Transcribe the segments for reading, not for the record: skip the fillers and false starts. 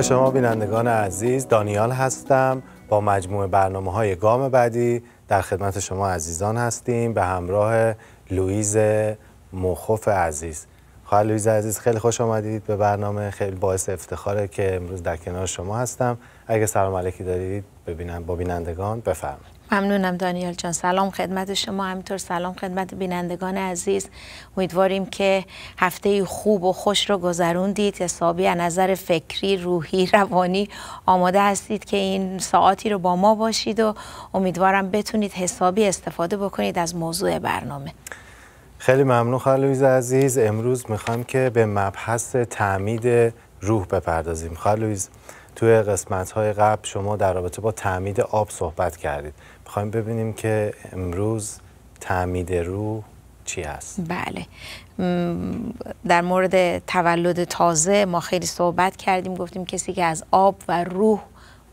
به شما بینندگان عزیز. دانیال هستم. با مجموعه برنامه‌های گام بعدی در خدمت شما عزیزان هستیم به همراه لویز مخوف عزیز. خواهر لویز عزیز، خیلی خوش آمدید به برنامه. خیلی باعث افتخاره که امروز در کنار شما هستم. اگه سلام علیکی دارید با بینندگان بفرمایید. ممنونم دانیال جان. سلام خدمت شما، همینطور سلام خدمت بینندگان عزیز. امیدواریم که هفته خوب و خوش رو گذروندید، حسابی از نظر فکری، روحی، روانی آماده هستید که این ساعاتی رو با ما باشید و امیدوارم بتونید حسابی استفاده بکنید از موضوع برنامه. خیلی ممنون خواهر لویز عزیز. امروز میخوایم که به مبحث تعمید روح بپردازیم. خواهر لویز، توی قسمت‌های قبل شما در رابطه با تعمید آب صحبت کردید. میخوایم ببینیم که امروز تعمید روح چی هست؟ بله، در مورد تولد تازه ما خیلی صحبت کردیم، گفتیم کسی که از آب و روح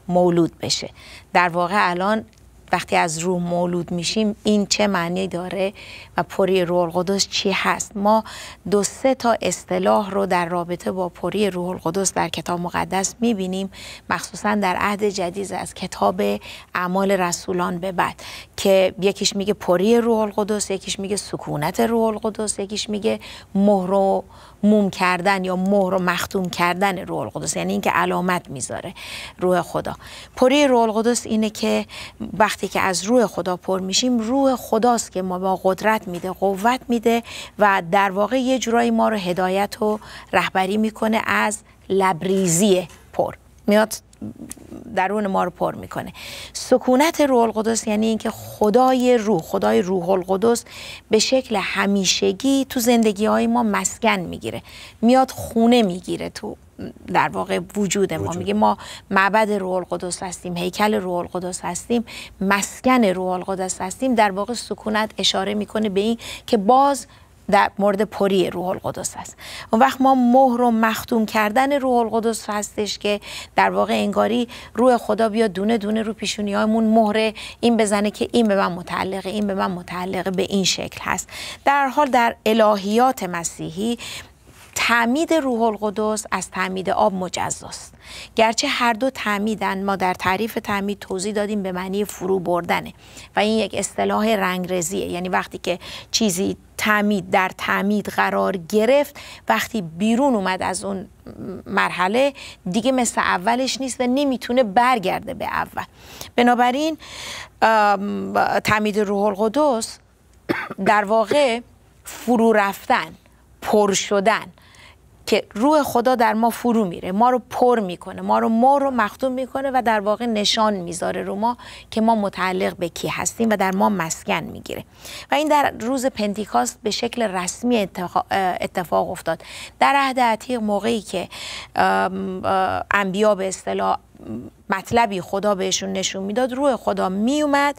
مولود بشه. در واقع الان وقتی از روح مولود میشیم این چه معنی داره و پری روح القدس چی هست؟ ما 2-3 تا اصطلاح رو در رابطه با پری روح القدس در کتاب مقدس میبینیم، مخصوصا در عهد جدید از کتاب اعمال رسولان به بعد، که یکیش میگه پری روح القدس، یکیش میگه سکونت روح القدس، یکیش میگه مهر و موم کردن یا مهر و مختوم کردن روح القدس، یعنی اینکه علامت میذاره روح خدا. پری روح القدس اینه که وقتی که از روح خدا پر میشیم، روح خداست که ما با قدرت میده، قوت میده و در واقع یه جورایی ما رو هدایت و رهبری میکنه، از لبریزی پر میاد درون ما رو پر میکنه. سکونت روح القدس یعنی اینکه خدای روح القدس به شکل همیشگی تو زندگی های ما مسکن میگیره، میاد خونه میگیره تو در واقع وجود ما. میگه ما معبد روح القدس هستیم، هیکل روح القدس هستیم، مسکن روح القدس هستیم. در واقع سکونت اشاره میکنه به این که باز در مورد پری روح القدس هست. اون وقت ما مهر و مختوم کردن روح القدس هستش که در واقع انگاری روح خدا بیاد دونه دونه رو پیشونیامون مهر این بزنه که این به من متعلقه، این به من متعلقه، به این شکل هست. در حال در الهیات مسیحی تعمید روح القدس از تعمید آب مجزاست، گرچه هر دو تعمیدن. ما در تعریف تعمید توضیح دادیم به معنی فرو بردنه و این یک اصطلاح رنگرزیه، یعنی وقتی که چیزی در تعمید قرار گرفت، وقتی بیرون اومد از اون مرحله دیگه مثل اولش نیست و نمیتونه برگرده به اول. بنابراین تعمید روح القدس در واقع فرو رفتن، پر شدن، که روح خدا در ما فرو میره، ما رو پر میکنه، ما رو مهر و مختوم میکنه و در واقع نشان میذاره رو ما که ما متعلق به کی هستیم و در ما مسکن میگیره. و این در روز پنتیکاست به شکل رسمی اتفاق افتاد. در عهد عتیق موقعی که انبیا به اصطلاح مطلبی خدا بهشون نشون میداد، روح خدا میومد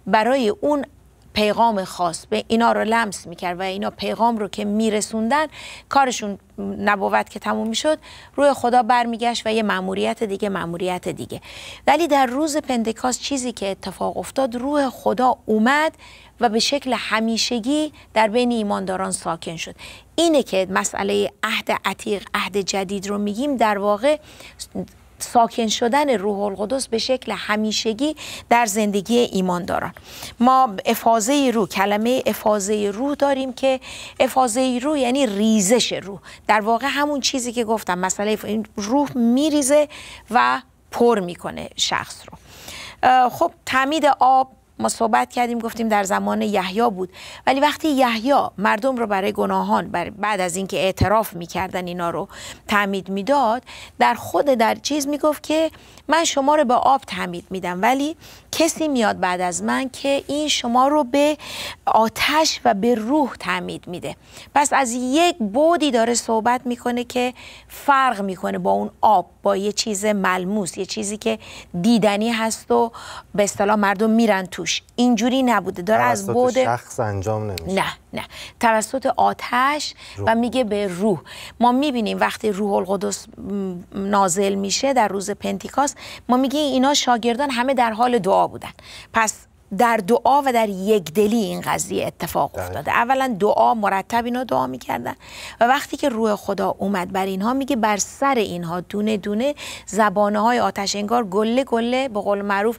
برای اون پیغام خاص به اینا رو لمس میکرد و اینا پیغام رو که میرسوندن، کارشون نبوت که تموم میشد، روح خدا برمیگشت و یه مأموریت دیگه. ولی در روز پنتکاست چیزی که اتفاق افتاد، روح خدا اومد و به شکل همیشگی در بین ایمانداران ساکن شد. اینه که مسئله عهد عتیق عهد جدید رو میگیم، در واقع ساکن شدن روح القدس به شکل همیشگی در زندگی ایمانداران. ما افاضه روح، کلمه افاضه روح داریم که افاضه روح یعنی ریزش روح. در واقع همون چیزی که گفتم، مسئله این روح میریزه و پر میکنه شخص رو. خب تعمید آب ما صحبت کردیم، گفتیم در زمان یحیی بود، ولی وقتی یحیی مردم رو برای گناهان بعد از اینکه اعتراف میکردن اینا رو تعمید میداد، در چیز میگفت که من شما رو به آب تعمید میدم، ولی کسی میاد بعد از من که این شما رو به آتش و به روح تعمید میده. پس از یک بعدی داره صحبت میکنه که فرق میکنه با اون آب، با یه چیز ملموس، یه چیزی که دیدنی هست و به اصطلاح مردم میرن توش. اینجوری نبوده، داره از بعد شخص انجام نمیشه، نه توسط آتش و میگه به روح. ما میبینیم وقتی روح القدس نازل میشه در روز پنتیکاست، ما میگیم اینا شاگردان همه در حال دعا بودن. پس در دعا و در یکدلی این قضیه اتفاق افتاده. اولا دعا مرتب اینا دعا میکردن و وقتی که روح خدا اومد بر اینها، میگه بر سر اینها دونه دونه زبانه های آتش انگار گله گله به قول معروف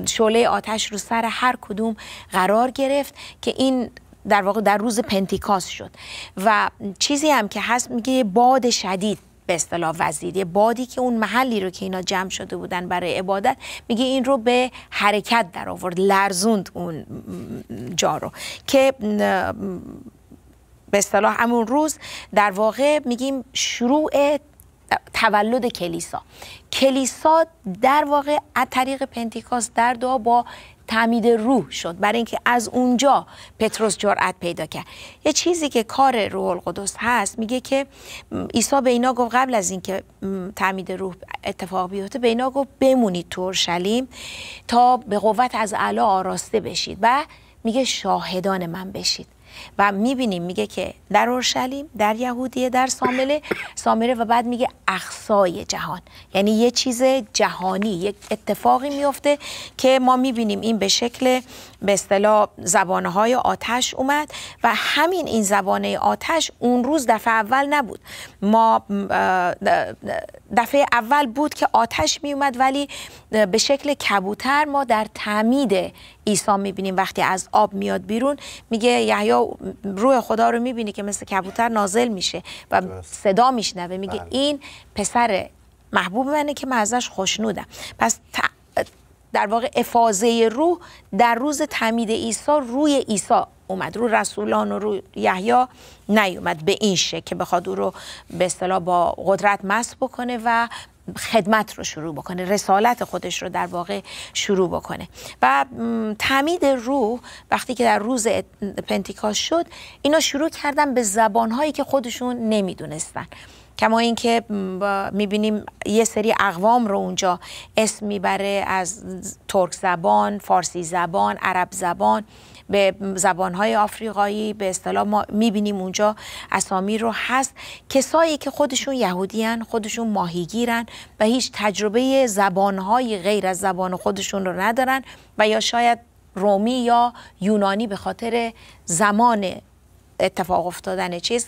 شعله آتش رو سر هر کدوم قرار گرفت که این در واقع در روز پنتیکاست شد. و چیزی هم که هست میگه باد شدید به اصطلاح وزید، یه بادی که اون محلی رو که اینا جمع شده بودن برای عبادت، میگه این رو به حرکت در آورد، لرزوند اون جا رو که به اصطلاح همون روز در واقع میگیم شروع تولد کلیسا در واقع از طریق پنتیکاست در دعا با تعمید روح شد، برای اینکه از اونجا پتروس جرأت پیدا کرد. یه چیزی که کار روح القدس هست، میگه که عیسی به اینا گفت قبل از اینکه تعمید روح اتفاق بیفته به اینا گفت بمونید تو اورشلیم تا به قوت از اعلی آراسته بشید و میگه شاهدان من بشید. و میبینیم میگه که در اورشلیم، در یهودیه، در سامره و بعد میگه اقصای جهان، یعنی یه چیز جهانی، یک اتفاقی میفته که ما میبینیم این به شکل به اصطلاح زبانه های آتش اومد و همین این زبانه آتش اون روز دفعه اول نبود. ما دفعه اول بود که آتش می اومد ولی به شکل کبوتر. ما در تعمید عیسی میبینیم وقتی از آب میاد بیرون، میگه یحیی روح خدا رو میبینی که مثل کبوتر نازل میشه و صدا میشنوه، میگه این پسر محبوب منه که من ازش خوشنودم. پس در واقع افاضه روح در روز تعمید عیسی روی عیسی اومد، رو رسولان و رو یحیی نیومد به این شکل که بخواد او رو به اصطلاح با قدرت مسح بکنه و خدمت رو شروع بکنه، رسالت خودش رو در واقع شروع بکنه. و تعمید روح وقتی که در روز پنتیکاست شد، اینا شروع کردن به زبانهایی که خودشون نمیدونستن. کما اینکه میبینیم یه سری اقوام رو اونجا اسم میبره، از ترک زبان، فارسی زبان، عرب زبان به زبانهای آفریقایی، به اصطلاح ما میبینیم اونجا اسامی رو هست. کسایی که خودشون یهودیان، خودشون ماهیگیرن و هیچ تجربه زبانهای غیر از زبان خودشون رو ندارن و یا شاید رومی یا یونانی به خاطر زمان اتفاق افتادن چیز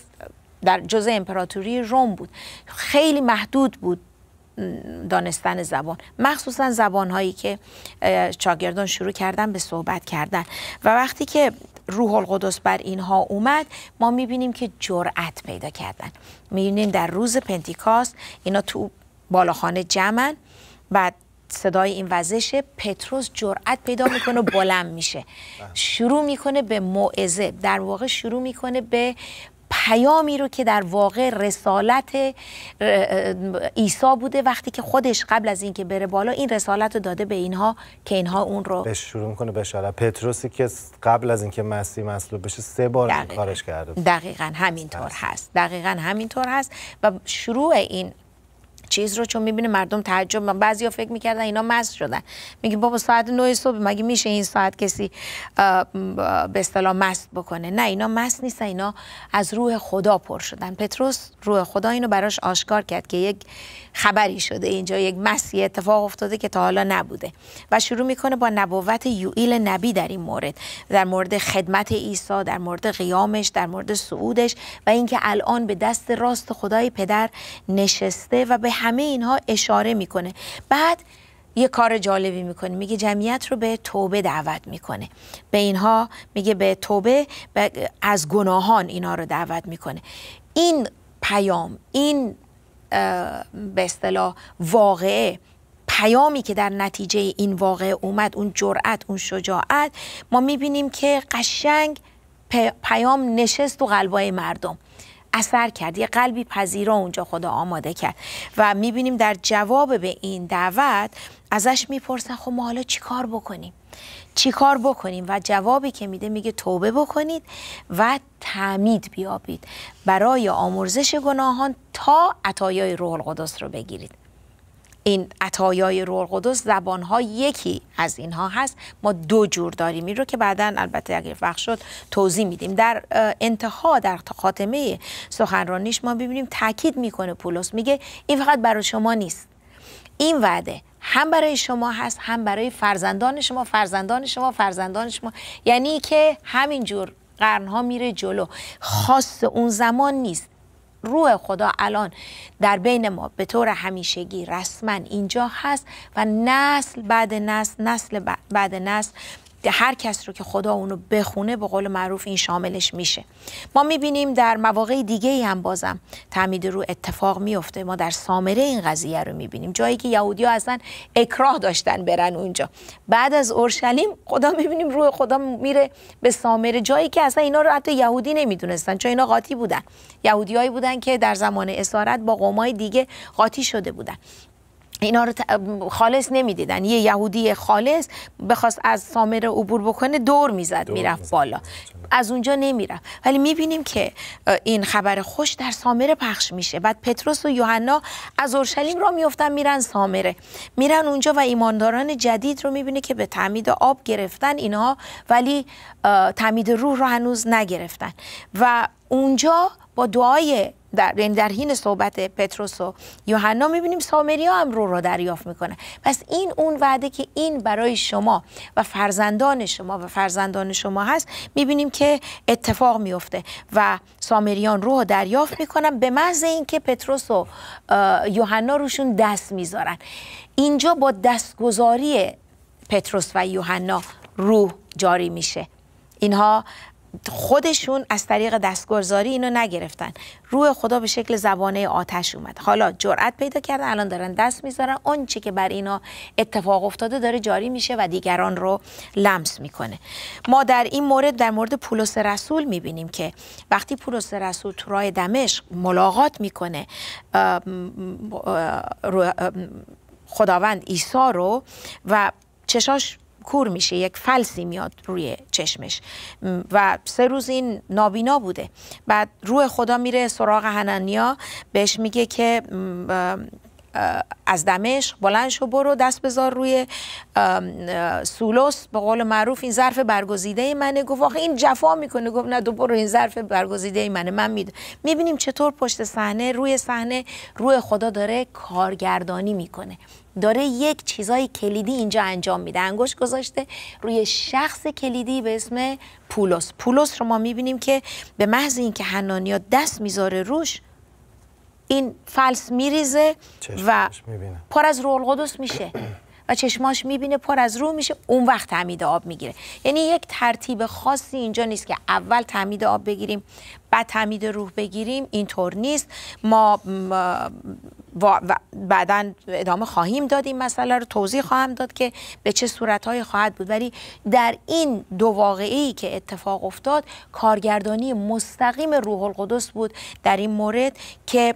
در جزء امپراتوری روم بود، خیلی محدود بود دانستن زبان، مخصوصا زبانهایی که شاگردان شروع کردن به صحبت کردن. و وقتی که روح القدس بر اینها اومد، ما میبینیم که جرأت پیدا کردن. میبینیم در روز پنتیکاست اینا تو بالاخانه جمعن، بعد صدای این وزش پتروس جرأت پیدا میکنه و بلند میشه، شروع میکنه به موعظه، در واقع شروع میکنه به پیامی رو که در واقع رسالت عیسی بوده، وقتی که خودش قبل از اینکه بره بالا این رسالت رو داده به اینها که اینها اون رو شروع میکنه بشاره. پتروسی که قبل از اینکه مسیح مصلوب بشه 3 بار این کارش کرده. دقیقاً همینطور هست، دقیقاً همینطور هست. و شروع این چیز رو چون میبینه مردم تعجب، بعضیا فکر میکردن اینا مست شدن، میگه بابا ساعت 9 صبح مگه میشه این ساعت کسی به اصطلاح مست بکنه؟ نه، اینا مست نیستن، اینا از روح خدا پر شدن. پتروس روح خدا اینو براش آشکار کرد که یک خبری شده اینجا، یک مسیح اتفاق افتاده که تا حالا نبوده و شروع میکنه با نبوت یوئیل نبی در این مورد، در مورد خدمت عیسی، در مورد قیامش، در مورد صعودش و اینکه الان به دست راست خدای پدر نشسته و به همه اینها اشاره میکنه. بعد یه کار جالبی میکنه، میگه جمعیت رو به توبه دعوت میکنه، به اینها میگه به توبه، از گناهان اینا رو دعوت میکنه. این پیام، این به اصطلاح واقعه، پیامی که در نتیجه این واقعه اومد، اون جرأت، اون شجاعت، ما میبینیم که قشنگ پیام نشست تو قلبای مردم، اثر کرد، یه قلبی پذیرا اونجا خدا آماده کرد. و میبینیم در جواب به این دعوت ازش میپرسن خب ما حالا چی کار بکنیم؟ و جوابی که میده میگه توبه بکنید و تعمید بیابید برای آمرزش گناهان تا عطایای روح القدس رو بگیرید. این عطایای روح القدس زبانها یکی از اینها هست. ما 2 جور داریم، این رو که بعداً البته اگر وقت شد توضیح میدیم. در انتها، در خاتمه سخنرانیش ما ببینیم تاکید میکنه پولس، میگه این فقط برای شما نیست، این وعده هم برای شما هست، هم برای فرزندان شما، فرزندان شما، فرزندان شما. یعنی که همینجور قرنها میره جلو، خاص اون زمان نیست. روح خدا الان در بین ما به طور همیشگی رسما اینجا هست و نسل بعد نسل، نسل بعد نسل، هر کس رو که خدا اونو بخونه به قول معروف این شاملش میشه. ما میبینیم در مواقع دیگه ای هم بازم تعمید روح اتفاق میفته. ما در سامره این قضیه رو میبینیم، جایی که یهودی‌ها اصلا اکراه داشتن برن اونجا. بعد از اورشلیم خدا میبینیم روح خدا میره به سامره، جایی که اصلا اینا رو حتی یهودی نمیدونستن، چون اینا قاطی بودن. یهودیایی بودن که در زمان اسارت با قومای دیگه قاطی شده بودن، اینا رو خالص نمیدیدن. یه یهودی خالص بخواست از سامره عبور بکنه دور میزد میرفت بالا، از اونجا نمیرفت. ولی میبینیم که این خبر خوش در سامره پخش میشه. بعد پتروس و یوحنا از اورشلیم را میفتن میرن سامره، میرن اونجا و ایمانداران جدید رو میبینه که به تعمید آب گرفتن اینها، ولی تعمید روح رو هنوز نگرفتن. و اونجا با دعای در حین صحبت پتروس و یوحنا میبینیم سامریا هم روح رو دریافت میکنه. پس این اون وعده که این برای شما و فرزندان شما و فرزندان شما هست، میبینیم که اتفاق میفته و سامریان روح رو دریافت میکنن به محض اینکه پتروس و یوحنا روشون دست میذارن. اینجا با دستگذاری پتروس و یوحنا روح جاری میشه. اینها خودشون از طریق دستگذاری اینو نگرفتن، روح خدا به شکل زبانه آتش اومد. حالا جرأت پیدا کردن، الان دارن دست میذارن، اون چی که بر اینا اتفاق افتاده داره جاری میشه و دیگران رو لمس میکنه. ما در این مورد، در مورد پولس رسول میبینیم که وقتی پولس رسول تو راه دمشق ملاقات میکنه خداوند عیسی رو و چشاش کور میشه، یک فلسی میاد روی چشمش و 3 روز این نابینا بوده. بعد روح خدا میره سراغ حنانیا، بهش میگه که از دمشق بلند شو، برو دست بذار روی سولوس، به قول معروف این ظرف برگزیده منه. گفت آخه این جفا میکنه. گفت نه، تو برو، این ظرف برگزیده منه، من میدونم. میبینیم چطور پشت صحنه، روی صحنه روح خدا داره کارگردانی میکنه، داره یک چیزای کلیدی اینجا انجام میده. انگشت گذاشته روی شخص کلیدی به اسم پولس. پولس رو ما میبینیم که به محض اینکه حنانیا دست میذاره روش، این فلس میریزه و پر از روح القدس میشه و چشماش میبینه پر از روح میشه. اون وقت تعمید آب میگیره. یعنی یک ترتیب خاصی اینجا نیست که اول تعمید آب بگیریم بعد تعمید روح بگیریم، اینطور نیست. ما بعداً ادامه خواهیم داد، این مسئله رو توضیح خواهم داد که به چه صورت‌های خواهد بود. ولی در این 2 واقعه‌ای که اتفاق افتاد، کارگردانی مستقیم روح القدس بود در این مورد که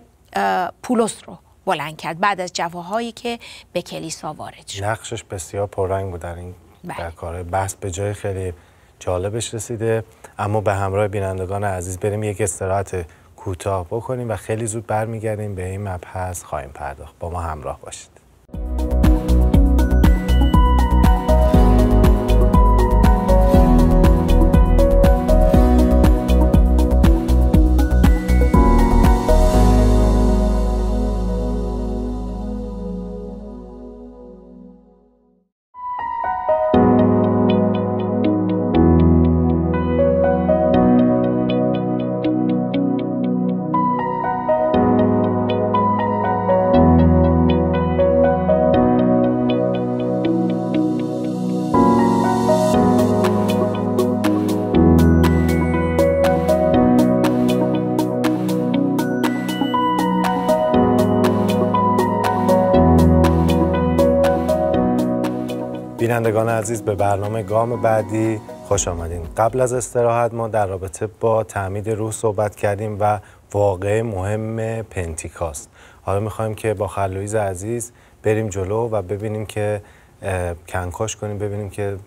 پولس رو بلند کرد بعد از جواهایی که به کلیسا وارد شد. نقشش بسیار پررنگ بود در این در کار. بحث به جای خیلی جالبش رسیده. اما به همراه بینندگان عزیز بریم یک استراحت کوتاه بکنیم و خیلی زود برمیگردیم به این مبحث خواهیم پرداخت. با ما همراه باشید. بینندگان عزیز، به برنامه گام بعدی خوش آمدین. قبل از استراحت ما در رابطه با تعمید روح صحبت کردیم و واقعه مهم پنتیکاست. حالا میخوایم که با خلویز عزیز بریم جلو و ببینیم که کنکاش کنیم، ببینیم که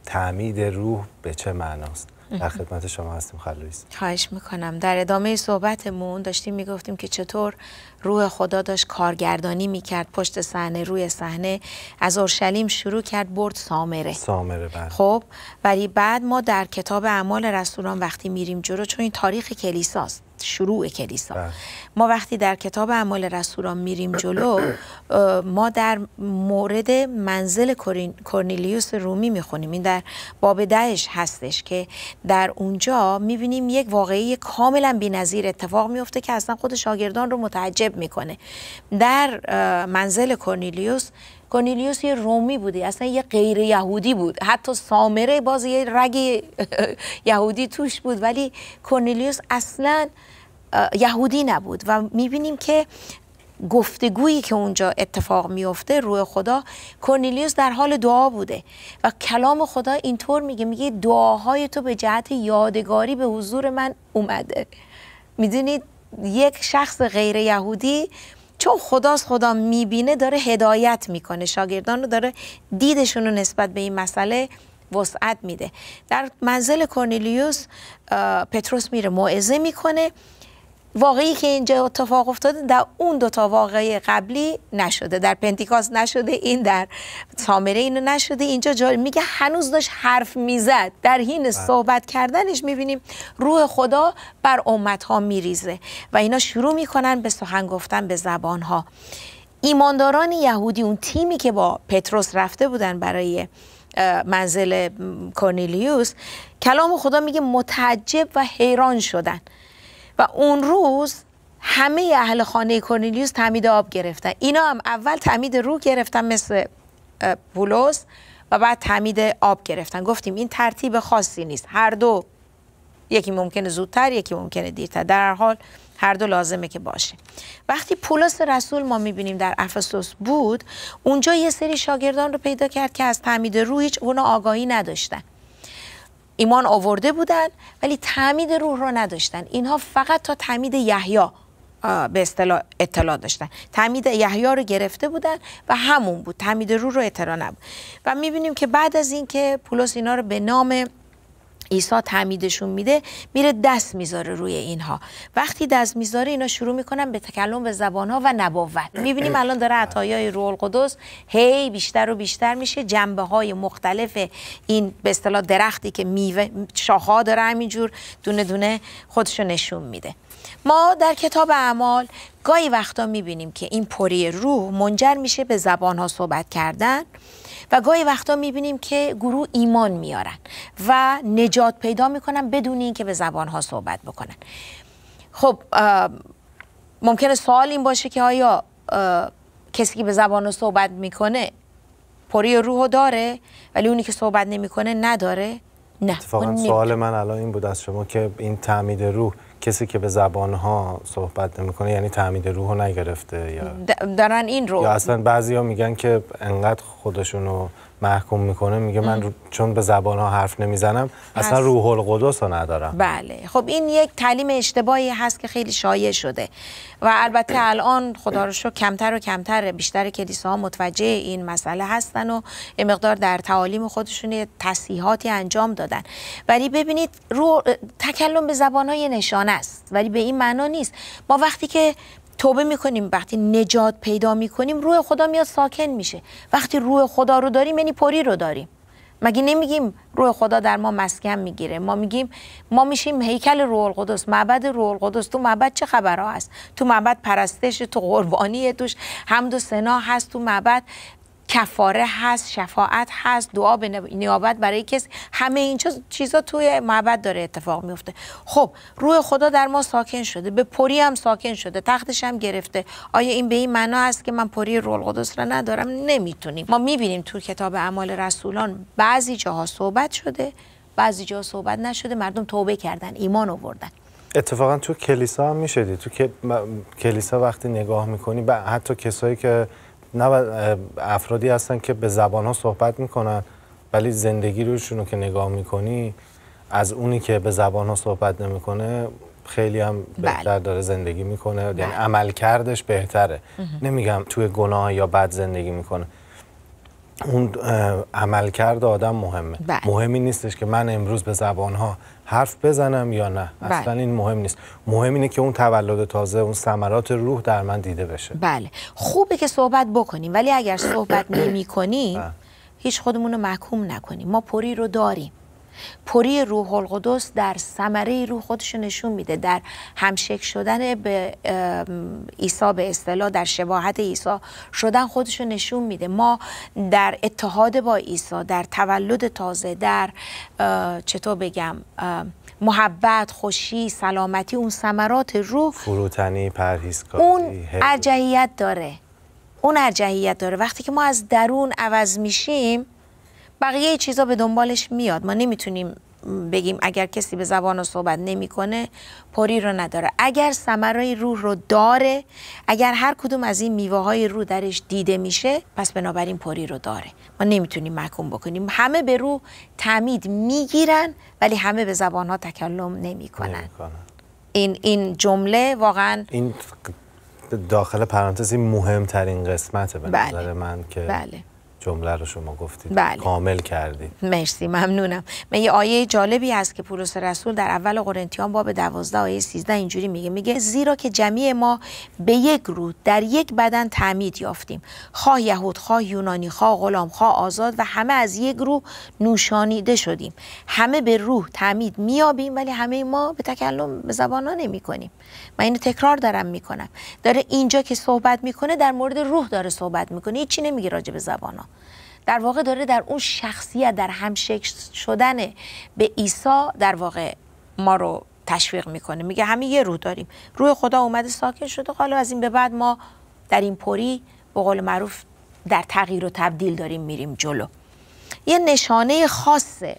تعمید روح به چه معناست. در خدمت شما هستیم خلویز. خواهش میکنم. در ادامه صحبتمون داشتیم میگفتیم که چطور روح خدا داشت کارگردانی میکرد پشت صحنه، روی صحنه. از اورشلیم شروع کرد برد سامره. بله. خب ولی بعد ما در کتاب اعمال رسولان وقتی میریم جلو، چون این تاریخ کلیساست، شروع کلیسا، ما وقتی در کتاب اعمال رسولان میریم جلو، ما در مورد منزل کورنلیوس رومی میخونیم. این در باب 10 هستش که در اونجا میبینیم یک واقعی کاملا بی‌نظیر اتفاق میفته که اصلا خود شاگردان رو متعجب میکنه. در منزل کورنلیوس یه رومی بوده، اصلا یه غیر یهودی بود، حتی سامره باز یه رگ یهودی توش بود، ولی کورنلیوس اصلا یهودی نبود. و میبینیم که گفتگویی که اونجا اتفاق میفته، روح خدا، کورنلیوس در حال دعا بوده و کلام خدا اینطور میگه دعاهای تو به جهت یادگاری به حضور من اومده. میدونید یک شخص غیر یهودی چون خدا میبینه داره هدایت میکنه، شاگردان رو داره دیدشون رو نسبت به این مسئله وسعت میده. در منزل کورنلیوس پتروس میره موعظه میکنه. واقعی که اینجا اتفاق افتاده در اون دوتا واقعی قبلی نشده، در پنتیکاست نشده، این در سامره اینو نشده. اینجا میگه هنوز داشت حرف میزد، در حین صحبت کردنش میبینیم روح خدا بر امتها میریزه و اینا شروع میکنن به سخن گفتن به زبانها. ایمانداران یهودی، اون تیمی که با پتروس رفته بودن برای منزل کورنلیوس، کلام خدا میگه متعجب و حیران شدن و اون روز همه اهل خانه کورنلیوس تعمید آب گرفتن. اینا هم اول تعمید روح گرفتن مثل پولس و بعد تعمید آب گرفتن. گفتیم این ترتیب خاصی نیست، هر دو، یکی ممکنه زودتر یکی ممکنه دیرتر، در هر حال هر دو لازمه که باشه. وقتی پولس رسول ما میبینیم در افسوس بود، اونجا یه سری شاگردان رو پیدا کرد که از تعمید روح هیچ اونا آگاهی نداشتن. ایمان آورده بودن ولی تعمید روح رو نداشتن. اینها فقط تا تعمید یحیی به اصطلاح اطلاع داشتن. تعمید یحیی رو گرفته بودن و همون بود، تعمید روح رو اطلاع نبود. و میبینیم که بعد از این که پولس اینا رو به نام عیسی تعمیدشون میده، میره دست میذاره روی اینها. وقتی دست میذاره اینا شروع میکنن به تکلم به زبانها و نبوت. میبینیم الان داره عطایای روح القدس هی بیشتر و بیشتر میشه. جنبه های مختلف این به اصطلاح درختی که میوه شاخه‌ها داره همینجور دونه دونه خودشو نشون میده. ما در کتاب اعمال گاهی وقتا میبینیم که این پری روح منجر میشه به زبانها صحبت کردن و گاهی وقتا میبینیم که گروه ایمان میارن و نجات پیدا میکنن بدون اینکه به زبانها صحبت بکنن. خب ممکنه سوال این باشه که آیا کسی که به زبانها صحبت میکنه پری روحو داره ولی اونی که صحبت نمیکنه نداره؟ نه. اتفاقا سوال من الان این بود از شما که این تعمید روح، کسی که به زبانها صحبت نمیکنه یعنی تعمید روحو نگرفته یا دارن این رو، یا اصلا بعضیا میگن که انقدر خودشونو محکوم میکنه، میگه من چون به زبانها حرف نمیزنم اصلا روح القدس رو ندارم. بله، خب این یک تعلیم اشتباهی هست که خیلی شایع شده و البته الان خدا رو شکر کمتر و کمتر بیشتر کلیساها متوجه این مسئله هستن و این مقدار در تعالیم خودشون تصحیحاتی انجام دادن. ولی ببینید تکلم به زبان‌های نشانه است ولی به این معنا نیست. ما وقتی که توبه میکنیم، وقتی نجات پیدا میکنیم، روح خدا میاد ساکن میشه. وقتی روح خدا رو داریم یعنی پری رو داریم. مگه نمیگیم روح خدا در ما مسکن میگیره؟ ما میگیم ما میشیم هیکل روح القدس، معبد روح القدس. تو معبد چه خبرها هست؟ تو معبد پرستش، تو قربانیه، توش حمد و ثنا هست، تو معبد کفاره هست، شفاعت هست، دعا به نیابت برای کسی. همه این چیزا توی معبد داره اتفاق میفته. خب روح خدا در ما ساکن شده، به پری هم ساکن شده، تختش هم گرفته. آیا این به این معنا هست که من پری روح القدس را ندارم؟ نمیتونیم. ما میبینیم تو کتاب اعمال رسولان بعضی جاها صحبت شده، بعضی جاها صحبت نشده، مردم توبه کردن، ایمان آوردن. اتفاقا تو کلیسا هم میشدی، تو کلیسا وقتی نگاه میکنی حتی کسایی که افرادی هستن که به زبانها صحبت میکنن ولی زندگی روشون رو که نگاه میکنی از اونی که به زبانها صحبت نمیکنه خیلی هم بهتر داره زندگی میکنه. یعنی عمل کردش بهتره. نمیگم توی گناه یا بد زندگی میکنه. اون عملکرد آدم مهمه. بله. مهمی نیستش که من امروز به زبانها حرف بزنم یا نه. بله. اصلا این مهم نیست. مهم اینه که اون تولد تازه، اون ثمرات روح در من دیده بشه. بله. خوبه که صحبت بکنیم، ولی اگر صحبت نمی کنیم هیچ خودمون رو محکوم نکنیم. ما پری رو داریم. پری روح القدس در ثمره روح خودش نشون میده، در همشکل شدن به عیسی، به اصطلاح در شباهت عیسی شدن خودش نشون میده. ما در اتحاد با عیسی، در تولد تازه، در چطور بگم محبت، خوشی، سلامتی، اون ثمرات روح، فروتنی، پرهیزکاری، اون ارجحیت داره. اون ارجحیت داره. وقتی که ما از درون عوض میشیم بقیه چیزا به دنبالش میاد. ما نمیتونیم بگیم اگر کسی به زبان صحبت نمیکنه پری رو نداره. اگر ثمرای روح رو داره، اگر هر کدوم از این میوه های روح درش دیده میشه، پس بنابراین پری رو داره. ما نمیتونیم محکوم بکنیم. همه به روح تعمید میگیرن ولی همه به زبان ها تکلم نمیکنن. این جمله واقعا این داخل پرانتز مهمترین قسمته به بله. نظر من که بله. جمله رو شما گفتید. بله. کامل کردید. مرسی، ممنونم. من یه آیه جالبی هست که پولس رسول در اول قرنتیان باب 12 آیه 13 اینجوری میگه زیرا که جمیع ما به یک روح در یک بدن تعمید یافتیم، خواه یهود، خواه یونانی، خواه غلام، خواه آزاد، و همه از یک روح نوشانیده شدیم. همه به روح تعمید میابیم ولی همه ما به تکلم به زبان ها نمی کنیم. من اینو تکرار دارم میکنم. داره اینجا که صحبت میکنه در مورد روح داره صحبت میکنه، هیچی نمیگه راجع به زبان ها. در واقع داره در اون شخصیت، در همشکل شدن به عیسی در واقع ما رو تشویق میکنه. میگه همه یه روح داریم، روح خدا اومده ساکن شده، حالا از این به بعد ما در این پری به قول معروف در تغییر و تبدیل داریم میریم جلو. یه نشانه خاصه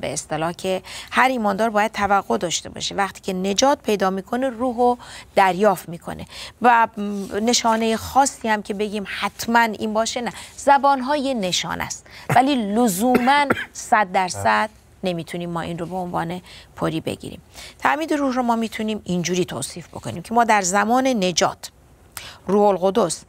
به اصطلاح که هر ایماندار باید توقع داشته باشه وقتی که نجات پیدا میکنه روح رو دریافت میکنه. و نشانه خاصی هم که بگیم حتما این باشه، نه، زبان‌ها یه نشانه است ولی لزوما 100% نمیتونیم ما این رو به عنوان پری بگیریم. تعمید روح رو ما میتونیم اینجوری توصیف بکنیم که ما در زمان نجات روح القدس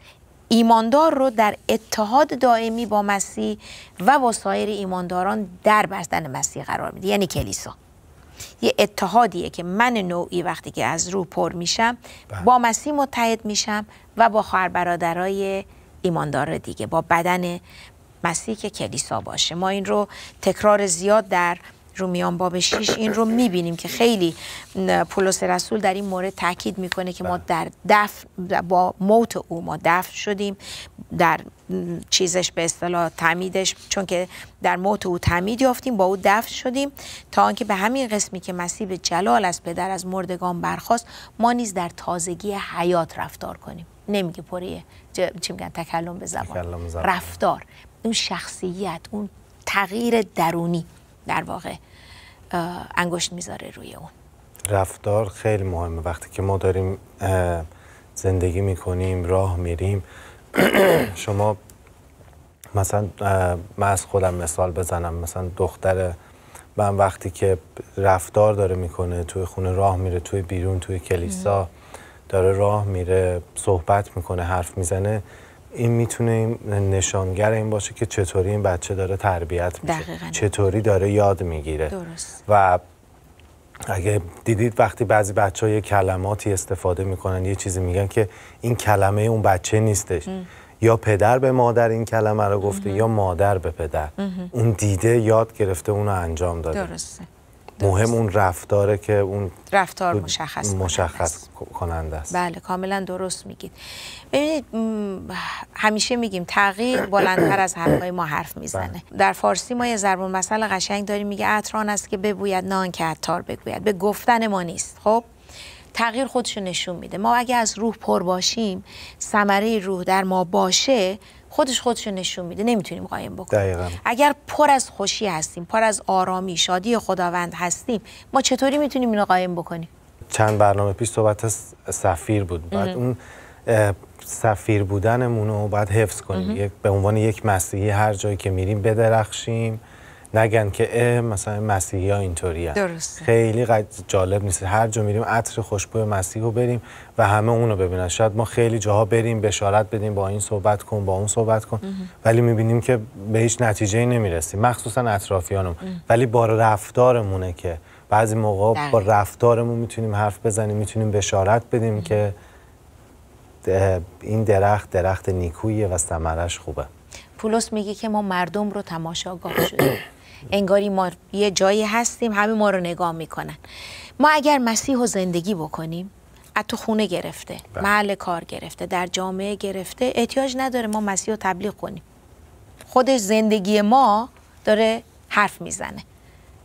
ایماندار رو در اتحاد دائمی با مسیح و با سایر ایمانداران در بدن مسیح قرار میده، یعنی کلیسا. یه اتحادیه که من نوعی وقتی که از روح پر میشم با مسیح متحد میشم و با خواهر برادرای ایماندار دیگه، با بدن مسیح که کلیسا باشه. ما این رو تکرار زیاد در رومیان باب 6 این رو میبینیم که خیلی پولس رسول در این مورد تاکید میکنه که ما در با موت او ما دفن شدیم، در چیزش به اصطلاح تعمیدش، چون که در موت او تعمید یافتیم با او دفن شدیم تا آنکه به همین قسمی که مسیح به جلال از پدر از مردگان برخاست ما نیز در تازگی حیات رفتار کنیم. نمیگه پریه چی میگن تکلم به زبان، رفتار، اون شخصیت، اون تغییر درونی در واقع انگشت میذاره روی اون. رفتار خیلی مهمه. وقتی که ما داریم زندگی میکنیم، راه میریم شما مثلا من از خودم مثال بزنم، مثلا دختر من وقتی که رفتار داره میکنه، توی خونه راه میره، توی بیرون، توی کلیسا داره راه میره، صحبت میکنه، حرف میزنه، این میتونه نشانگر این باشه که چطوری این بچه داره تربیت میشه، چطوری داره یاد میگیره. درست. و اگه دیدید وقتی بعضی بچه‌ها یه کلماتی استفاده میکنن، یه چیزی میگن که این کلمه اون بچه نیستش، یا پدر به مادر این کلمه رو گفته یا مادر به پدر، اون دیده یاد گرفته اونو انجام داده. درسته. مهم اون رفتاره که اون رفتار مشخص کننده است. بله کاملا درست میگید. ببینید همیشه میگیم تغییر بلندتر از حرفای ما حرف میزنه. در فارسی ما یه ضرب المثل قشنگ داریم میگه عطر آن است که ببوید نه آن که عطار بگوید. به گفتن ما نیست. خب تغییر خودشو نشون میده. ما اگه از روح پر باشیم، ثمره روح در ما باشه، خودشو نشون میده، نمیتونیم قایم بکنیم. دقیقاً. اگر پر از خوشی هستیم، پر از آرامی، شادی خداوند هستیم، ما چطوری میتونیم اینو قایم بکنیم؟ چند برنامه پیش صحبت از سفیر بود. بعد اون سفیر بودنمون رو باید حفظ کنیم. به عنوان یک مسیحی هر جایی که میریم بدرخشیم، نگن که مثلا مسیحی ها اینطوری هست. درسته. خیلی جالب نیست هر جا میریم عطر خوشبوی مسیح رو بریم و همه اونو ببینن. شاید ما خیلی جاها بریم بشارت بدیم، با این صحبت کن، با اون صحبت کن، ولی میبینیم که به هیچ نتیجه‌ای نمیرسیم، مخصوصا اطرافیانم. ولی با رفتارمونه که بعضی موقع با رفتارمون میتونیم حرف بزنیم، میتونیم بشارت بدیم که این درخت نیکوییه و ثمرش خوبه. پولس میگه که ما مردم رو تماشاگاه شدیم، انگاری ما یه جایی هستیم همه ما رو نگاه میکنن. ما اگر مسیح رو زندگی بکنیم، از تو خونه گرفته، محل کار گرفته، در جامعه گرفته، احتیاج نداره ما مسیح رو تبلیغ کنیم. خودش زندگی ما داره حرف میزنه،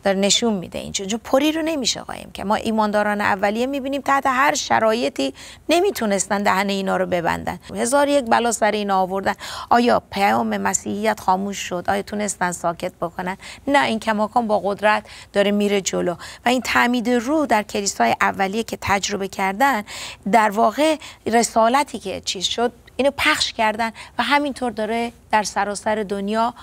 داره نشون میده اینجا. چون پری رو نمیشه قایم که ما ایمانداران اولیه میبینیم تحت هر شرایطی نمیتونستن دهن اینا رو ببندن، 1001 بلا سر اینا آوردن. آیا پیام مسیحیت خاموش شد؟ آیا تونستن ساکت بکنن؟ نه، این کماکان با قدرت داره میره جلو. و این تعمید روح در کلیسای اولیه که تجربه کردن، در واقع رسالتی که چیز شد اینو پخش کردن و همینطور داره در سراسر دنیا.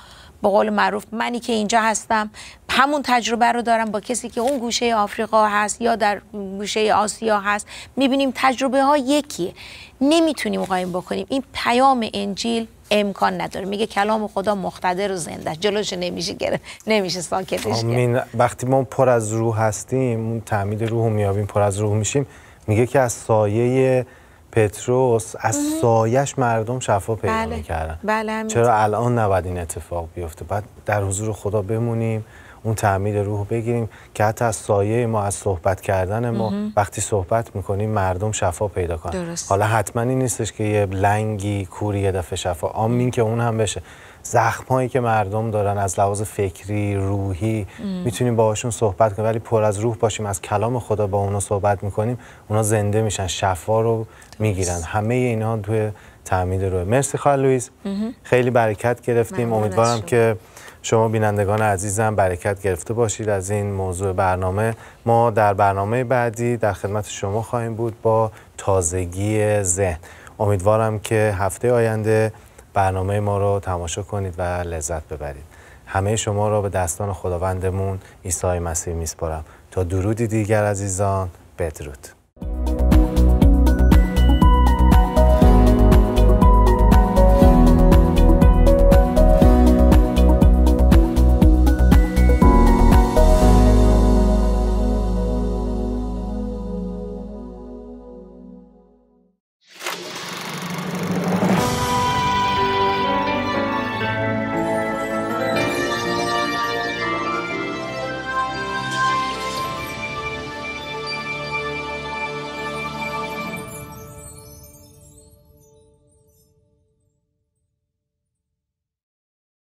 به قول معروف منی که اینجا هستم همون تجربه رو دارم با کسی که اون گوشه آفریقا هست یا در گوشه آسیا هست، میبینیم تجربه ها یکیه، نمیتونیم قایم بکنیم. این پیام انجیل امکان نداره. میگه کلام خدا مقتدر و زنده، جلوش نمیشه گرفت، نمیشه ساکتش کرد. وقتی ما پر از روح هستیم، اون تعمید روح رو میابیم، پر از روح میشیم، میگه که از سایه پتروس از سایش مردم شفا پیدا میکردن. بله. چرا الان نباید این اتفاق بیفته؟ بعد در حضور خدا بمونیم، اون تعمید روح بگیریم که حتی از سایه ما، از صحبت کردن ما وقتی صحبت میکنیم مردم شفا پیدا کنن. حالا حتما این نیستش که یه لنگی کوری یه دفعه شفا، آمین که اون هم بشه. زخمایی که مردم دارن از لحاظ فکری، روحی، میتونیم باهاشون صحبت کنیم، ولی پر از روح باشیم، از کلام خدا با اونا صحبت میکنیم، اونا زنده میشن، شفا رو میگیرن. همه اینا توی تعمید روح. مرسی خاله لوئیس، خیلی برکت گرفتیم. امیدوارم که شما بینندگان عزیزم برکت گرفته باشید از این موضوع برنامه. ما در برنامه بعدی در خدمت شما خواهیم بود با تازگی ذهن. امیدوارم که هفته آینده برنامه ما رو تماشا کنید و لذت ببرید. همه شما را به دستان خداوندمون عیسی مسیح میسپارم. تا درودی دیگر عزیزان، بدرود.